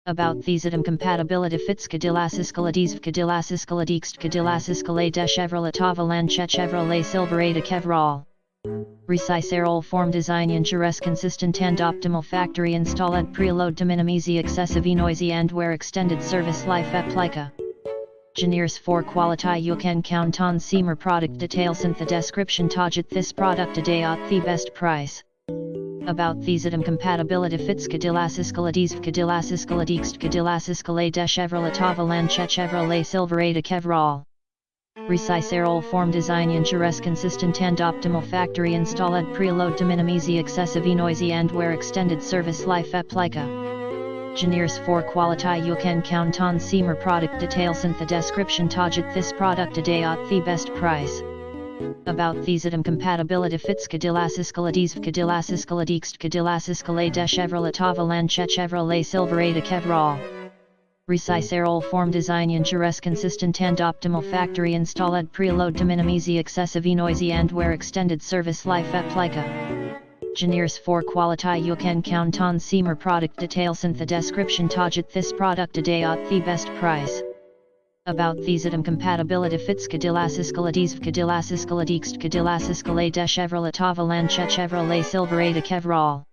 About these item compatibility fits Cadillac Escalade Cadillac Escalade Cadillac Escalade Chevrolet Avalanche Chevrolet Silverado Chevrolet Resicerol form design injures consistent and optimal factory installed preload to minimize excessive noisy and where extended service life applica. Engineers for quality you can count on Seamer product details in the description target this product today at the best price. About these item compatibility fits Cadillac Escalade Cadillac Escalade Cadillac Escalade Chevrolet Avalanche Chevrolet Silverado Chevrolet Resicerol form design injures consistent and optimal factory installed preload to minimize excessive noisy and where extended service life applica. Engineers for quality you can count on Seamer product details in the description target this product today at the best price. About these item compatibility fits Cadillac Escalade Cadillac Escalade Cadillac Escalade Chevrolet Avalanche Chevrolet Silverado Chevrolet Resicerol form design injures consistent and optimal factory installed preload to minimize excessive noisy and where extended service life applica. Engineers for quality you can count on Seamer product details in the description target this product today at the best price. About these item compatibility fits Cadillac Escalade Cadillac Escalade Cadillac Escalade Chevrolet Avalanche Chevrolet Silverado Chevrolet